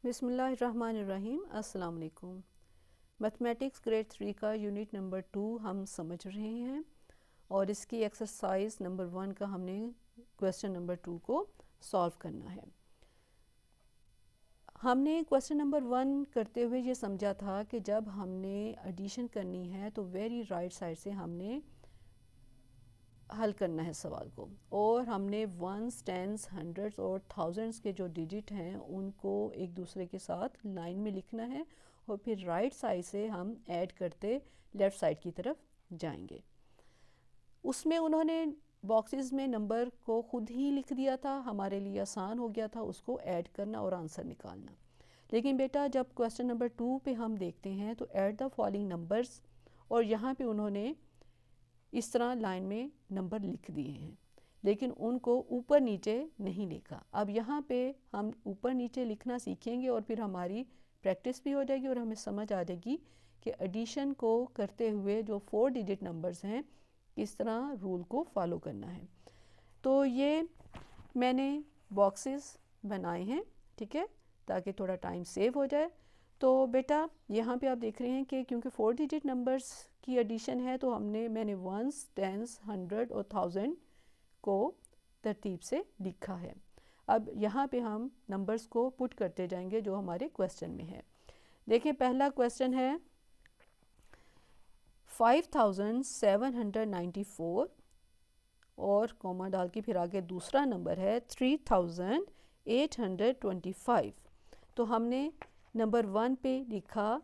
बिस्मिल्लाहिर्रहमानिर्रहीम। अस्सलाम वालेकुम। मैथमेटिक्स ग्रेड 3 का यूनिट नंबर 2 हम समझ रहे हैं और इसकी एक्सरसाइज नंबर 1 का हमने क्वेश्चन नंबर 2 को सॉल्व करना है। हमने क्वेश्चन नंबर 1 करते हुए ये समझा था कि जब हमने एडिशन करनी है तो वेरी राइट साइड से हमने हल करना है सवाल को, और हमने वंस, टेंस, हंड्रेड्स और थाउजेंड्स के जो डिजिट हैं उनको एक दूसरे के साथ लाइन में लिखना है और फिर राइट साइड से हम ऐड करते लेफ़्ट साइड की तरफ जाएंगे। उसमें उन्होंने बॉक्सेस में नंबर को खुद ही लिख दिया था, हमारे लिए आसान हो गया था उसको ऐड करना और आंसर निकालना। लेकिन बेटा जब क्वेश्चन नंबर 2 पे हम देखते हैं तो ऐड द फॉलोइंग नंबर्स, और यहाँ पे उन्होंने इस तरह लाइन में नंबर लिख दिए हैं लेकिन उनको ऊपर नीचे नहीं लिखा। अब यहाँ पे हम ऊपर नीचे लिखना सीखेंगे और फिर हमारी प्रैक्टिस भी हो जाएगी और हमें समझ आ जाएगी कि एडिशन को करते हुए जो 4 डिजिट नंबर्स हैं किस तरह रूल को फॉलो करना है। तो ये मैंने बॉक्सेस बनाए हैं, ठीक है, ताकि थोड़ा टाइम सेव हो जाए। तो बेटा यहाँ पे आप देख रहे हैं कि क्योंकि 4 डिजिट नंबर्स की एडिशन है तो मैंने वंस, टेंस, हंड्रेड और थाउजेंड को तरतीब से लिखा है। अब यहाँ पे हम नंबर्स को पुट करते जाएंगे जो हमारे क्वेश्चन में है। देखिए पहला क्वेश्चन है 5794 और कॉमा डाल के फिर आगे दूसरा नंबर है 3825। तो हमने नंबर 1 पे लिखा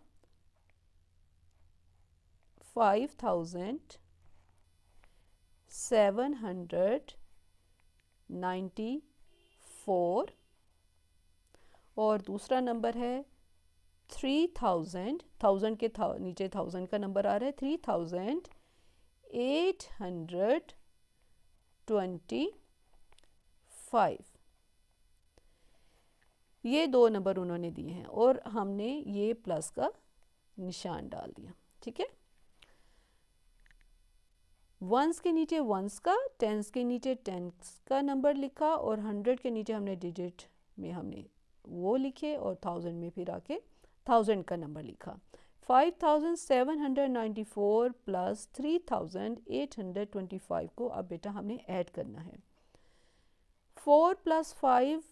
5794 और दूसरा नंबर है 3000, थाउजेंड के नीचे थाउजेंड का नंबर आ रहा है 3825। ये दो नंबर उन्होंने दिए हैं और हमने ये प्लस का निशान डाल दिया, ठीक है। वंस के नीचे वंस का, टेंस के नीचे टेंस का नंबर लिखा और हंड्रेड के नीचे हमने डिजिट में हमने वो लिखे और थाउजेंड में फिर आके थाउजेंड का नंबर लिखा। 5794 प्लस 3825 को अब बेटा हमने ऐड करना है। 4 प्लस 5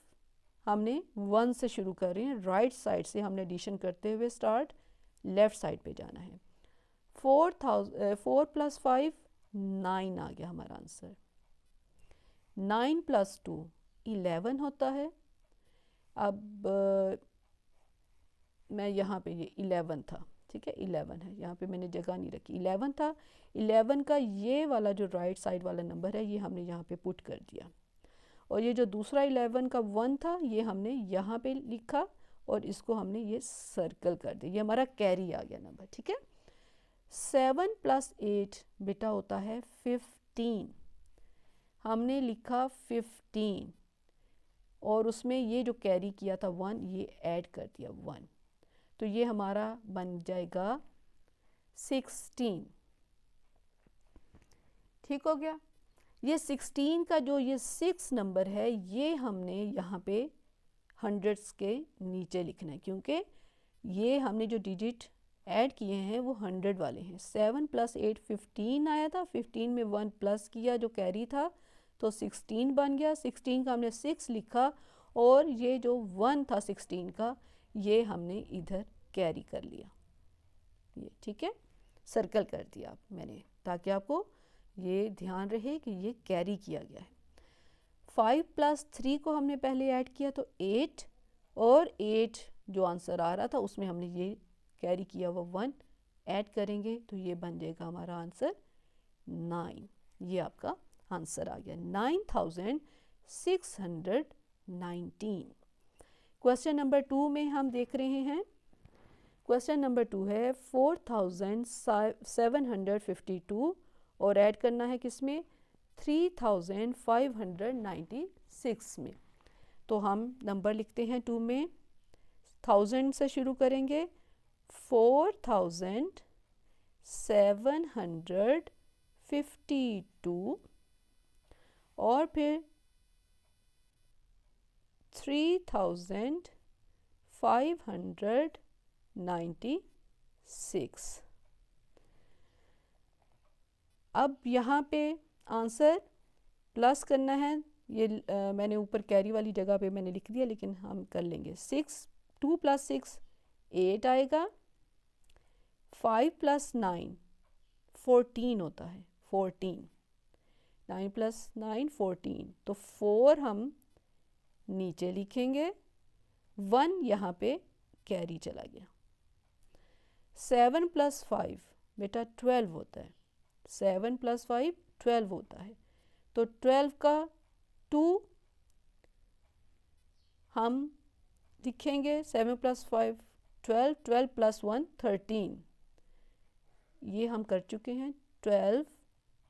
हमने 1 से शुरू कर रहे हैं, राइट साइड से हमने एडिशन करते हुए स्टार्ट लेफ़्ट साइड पे जाना है। 4 प्लस 5 9 आ गया हमारा आंसर। 9 प्लस 2 11 होता है। अब मैं यहाँ पे ये 11 था, ठीक है, 11 है, यहाँ पे मैंने जगह नहीं रखी, 11 था। 11 का ये वाला जो राइट साइड वाला नंबर है ये हमने यहाँ पे पुट कर दिया और ये जो दूसरा 11 का 1 था ये हमने यहाँ पे लिखा और इसको हमने ये सर्कल कर दिया, ये हमारा कैरी आ गया नंबर, ठीक है। 7 प्लस 8 बेटा होता है 15। हमने लिखा 15 और उसमें ये जो कैरी किया था 1 ये ऐड कर दिया 1, तो ये हमारा बन जाएगा 16, ठीक हो गया। ये 16 का जो ये 6 नंबर है ये हमने यहाँ पे हंड्रेड्स के नीचे लिखना है क्योंकि ये हमने जो डिजिट ऐड किए हैं वो 100 वाले हैं। 7 प्लस 8 15 आया था, 15 में 1 प्लस किया जो कैरी था तो 16 बन गया। 16 का हमने 6 लिखा और ये जो 1 था 16 का ये हमने इधर कैरी कर लिया, ये ठीक है, सर्कल कर दिया मैंने ताकि आपको ये ध्यान रहे कि ये कैरी किया गया है। 5 प्लस 3 को हमने पहले ऐड किया तो 8 और 8 जो आंसर आ रहा था उसमें हमने ये कैरी किया हुआ 1 ऐड करेंगे तो ये बन जाएगा हमारा आंसर 9। ये आपका आंसर आ गया 9619। क्वेश्चन नंबर 2 में हम देख रहे हैं, क्वेश्चन नंबर 2 है 4752 और ऐड करना है किसमें 3596 में। तो हम नंबर लिखते हैं 2 में, 1000 से शुरू करेंगे 4752 और फिर 3596 596। अब यहाँ पे आंसर प्लस करना है, ये मैंने ऊपर कैरी वाली जगह पे मैंने लिख दिया, लेकिन हम कर लेंगे। 2 + 6 8 आएगा, 5 + 9 14 होता है, 14, 9 + 9 14, तो 4 हम नीचे लिखेंगे, 1 यहाँ पे कैरी चला गया। 7 + 5 बेटा 12 होता है, 7 + 5 12 होता है, तो 12 का 2 हम लिखेंगे, 7 + 5 12, 12 + 1 13, ये हम कर चुके हैं। 12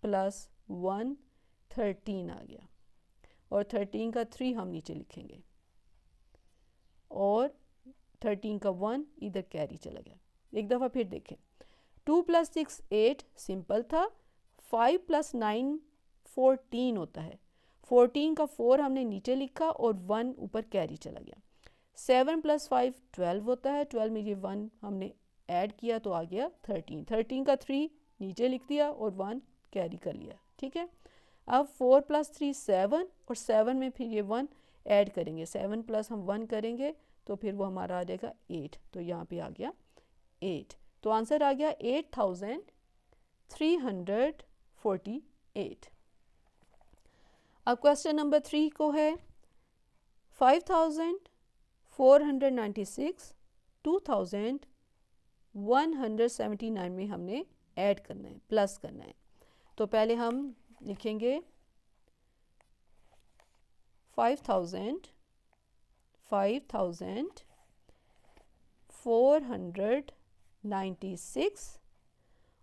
+ 1 13 आ गया, और 13 का 3 हम नीचे लिखेंगे, और 13 का 1 इधर कैरी चला गया। एक दफ़ा फिर देखें, 2 + 6 8 सिंपल था, 5 + 9 14 होता है, 14 का 4 हमने नीचे लिखा और 1 ऊपर कैरी चला गया। 7 + 5 12 होता है, 12 में ये 1 हमने ऐड किया तो आ गया 13, 13 का 3 नीचे लिख दिया और 1 कैरी कर लिया, ठीक है। अब 4 + 3 7, और 7 में फिर ये 1 ऐड करेंगे, 7 प्लस हम 1 करेंगे तो फिर वो हमारा आ जाएगा 8, तो यहाँ पे आ गया 8, तो आंसर आ गया 8348। अब क्वेश्चन नंबर 3 को है 5496 2179 में हमने ऐड करना है, प्लस करना है। तो पहले हम लिखेंगे 5496,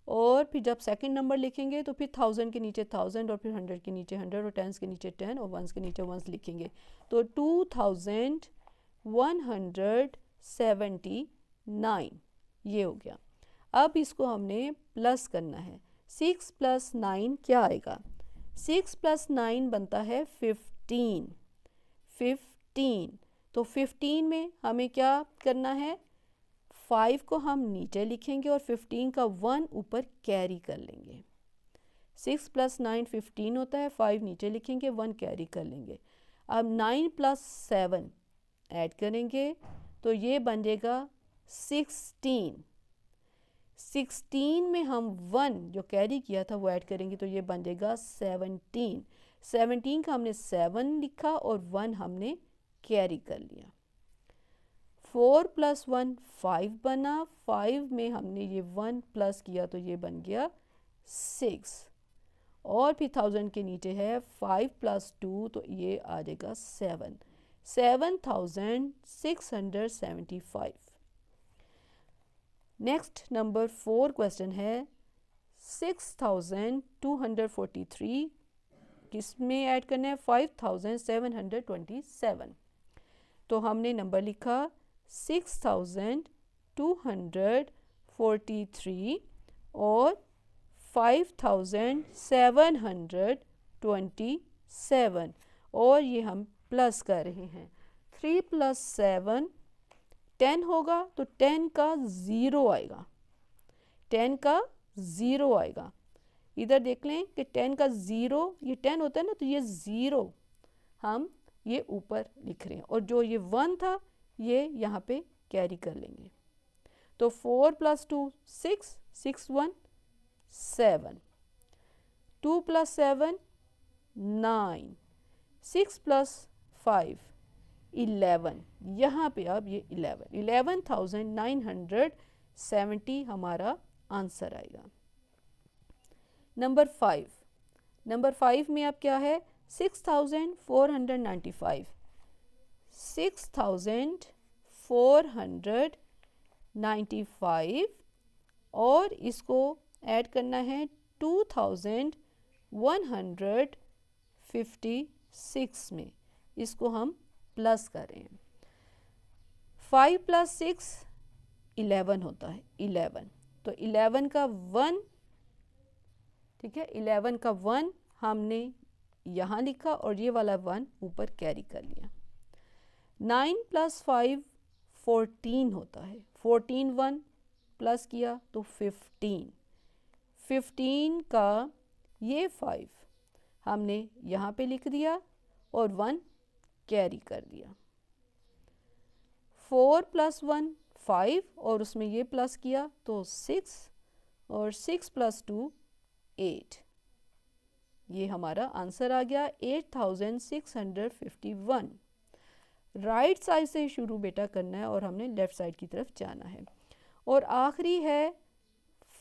और फिर जब सेकंड नंबर लिखेंगे तो फिर 1000 के नीचे 1000, और फिर 100 के नीचे 100, और 10 के नीचे 10, और 1s के नीचे 1s लिखेंगे, तो 2179 ये हो गया। अब इसको हमने प्लस करना है, 6 + 9 क्या आएगा, 6 + 9 बनता है 15, तो 15 में हमें क्या करना है, 5 को हम नीचे लिखेंगे और 15 का 1 ऊपर कैरी कर लेंगे। 6 + 9 15 होता है, 5 नीचे लिखेंगे, 1 कैरी कर लेंगे। अब 9 + 7 ऐड करेंगे तो ये बन जाएगा 16, 16 में हम 1 जो कैरी किया था वो ऐड करेंगे तो ये बन जाएगा 17, 17 का हमने 7 लिखा और 1 हमने कैरी कर लिया। 4 + 1 5 बना, 5 में हमने ये 1 प्लस किया तो ये बन गया 6, और फिर 1000 के नीचे है 5 + 2 तो ये आ जाएगा 7, 7675। नेक्स्ट नंबर 4 क्वेश्चन है 6243, किस में ऐड करना है, 5727, तो हमने नंबर लिखा 6243 और 5727, और ये हम प्लस कर रहे हैं। 3 + 7 10 होगा, तो 10 का 0 आएगा, 10 का 0 आएगा। इधर देख लें कि 10 का 0, ये 10 होता है ना, तो ये 0 हम ये ऊपर लिख रहे हैं, और जो ये 1 था ये यहाँ पे कैरी कर लेंगे। तो 4 + 2 6, 6 1 7, 2 + 7 9, 6 + 5 11, यहाँ पे अब ये 11,970 हमारा आंसर आएगा। नंबर 5 में अब क्या है, 6495, 6495, और इसको ऐड करना है 2156 में, इसको हम प्लस करें। 5 + 6 11 होता है, 11, तो 11 का 1, ठीक है, 11 का 1 हमने यहाँ लिखा और ये वाला 1 ऊपर कैरी कर लिया। 9 + 5 14 होता है। 14 1 प्लस किया तो 15, 15 का ये 5 हमने यहाँ पे लिख दिया और 1 कैरी कर दिया। 4 + 1 5 और उसमें ये प्लस किया तो 6 और 6 + 2 8। ये हमारा आंसर आ गया 8651। राइट साइड से शुरू बेटा करना है और हमने लेफ़्ट साइड की तरफ जाना है। और आखिरी है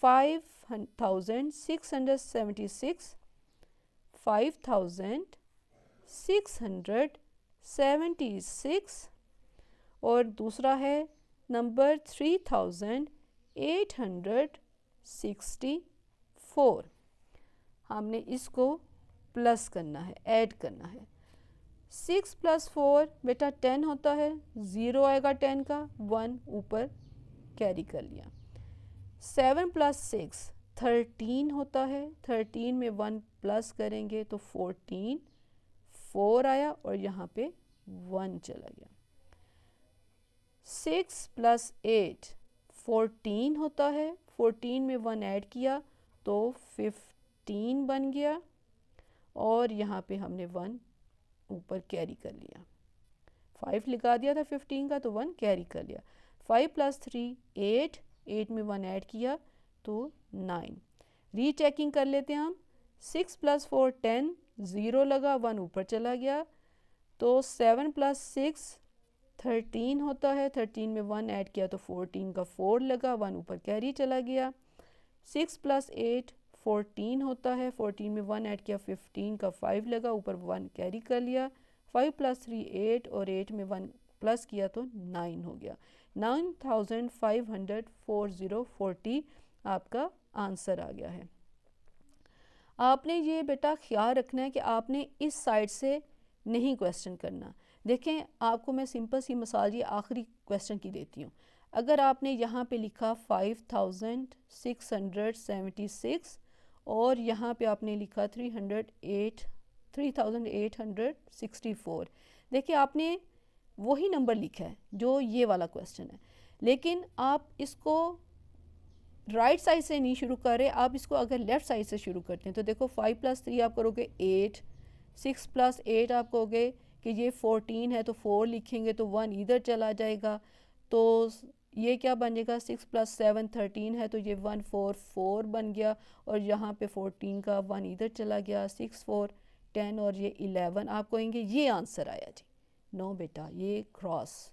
5676, 5676 और दूसरा है नंबर 3864। हमने इसको प्लस करना है, ऐड करना है। 6 + 4 बेटा 10 होता है, 0 आएगा 10 का, 1 ऊपर कैरी कर लिया। 7 + 6 13 होता है, 13 में 1 प्लस करेंगे तो 14, 4 आया और यहाँ पे 1 चला गया। 6 + 8 14 होता है, 14 में 1 ऐड किया तो 15 बन गया और यहाँ पे हमने 1 ऊपर कैरी कर लिया। 5 लगा दिया था 15 का तो 1 कैरी कर लिया। 5 + 3 8, 8 में 1 ऐड किया तो 9। रीचेकिंग कर लेते हैं हम। 6 + 4 10, 0 लगा, 1 ऊपर चला गया तो 7 + 6 13 होता है, 13 में 1 ऐड किया तो 14 का 4 लगा, 1 ऊपर कैरी चला गया। 6 + 8 14 होता है, 14 में 1 ऐड किया, 15 का 5 लगा, ऊपर 1 कैरी कर लिया। 5 + 3 8 और 8 में 1 प्लस किया तो 9 हो गया। 9540 आपका आंसर आ गया है। आपने ये बेटा ख्याल रखना है कि आपने इस साइड से नहीं क्वेश्चन करना। देखें, आपको मैं सिंपल सी मिसाल ये आखिरी क्वेश्चन की देती हूँ। अगर आपने यहाँ पे लिखा 5676 और यहाँ पे आपने लिखा 3864, देखिए आपने वही नंबर लिखा है जो ये वाला क्वेश्चन है, लेकिन आप इसको राइट साइड से नहीं शुरू कर रहे, आप इसको अगर लेफ़्ट साइड से शुरू करते हैं तो देखो 5 + 3 आप करोगे 8, 6 + 8 आप कहोगे कि ये 14 है तो 4 लिखेंगे तो 1 इधर चला जाएगा, तो ये क्या बनेगा 6 + 7 13 है तो ये 1 4 4 बन गया और यहाँ पे 14 का 1 इधर चला गया, 6 4 10 और ये 11। आप कहेंगे ये आंसर आया जी। नो बेटा, ये क्रॉस,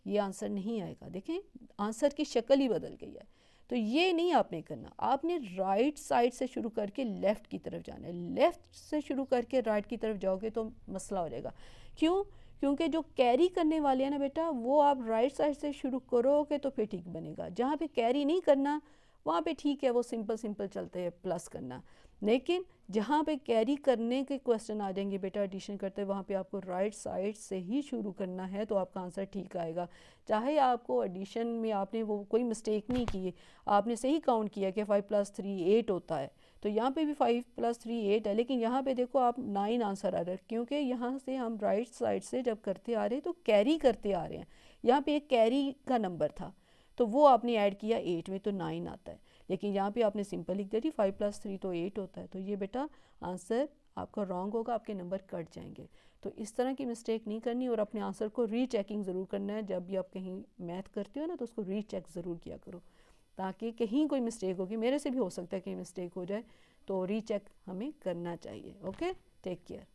ये आंसर नहीं आएगा। देखें आंसर की शक्ल ही बदल गई है। तो ये नहीं आपने करना, आपने राइट साइड से शुरू करके लेफ़्ट की तरफ जाना है। लेफ़्ट से शुरू करके राइट की तरफ जाओगे तो मसला हो जाएगा। क्यों? क्योंकि जो कैरी करने वाले हैं ना बेटा, वो आप राइट साइड से शुरू करोगे तो फिर ठीक बनेगा। जहाँ पे कैरी नहीं करना वहाँ पे ठीक है, वो सिंपल सिंपल चलते हैं प्लस करना। लेकिन जहाँ पे कैरी करने के क्वेश्चन आ जाएंगे बेटा एडिशन करते, वहाँ पे आपको राइट साइड से ही शुरू करना है तो आपका आंसर ठीक आएगा। चाहे आपको एडिशन में आपने वो कोई मिस्टेक नहीं की, आपने सही काउंट किया कि 5 + 3 8 होता है, तो यहाँ पे भी 5 + 3 8 है, लेकिन यहाँ पे देखो आप 9 आंसर आ रहा है, क्योंकि यहाँ से हम राइट साइड से जब करते आ रहे हैं तो कैरी करते आ रहे हैं। यहाँ पे एक कैरी का नंबर था तो वो आपने ऐड किया 8 में तो 9 आता है, लेकिन यहाँ पे आपने सिंपल लिख दिया 5 + 3 तो 8 होता है, तो ये बेटा आंसर आपका रॉन्ग होगा, आपके नंबर कट जाएंगे। तो इस तरह की मिस्टेक नहीं करनी और अपने आंसर को रीचेकिंग ज़रूर करना है। जब भी आप कहीं मैथ करते हो ना तो उसको रीचेक ज़रूर किया करो, ताकि कहीं कोई मिस्टेक होगी, मेरे से भी हो सकता है कहीं मिस्टेक हो जाए, तो रीचेक हमें करना चाहिए। Okay, take care.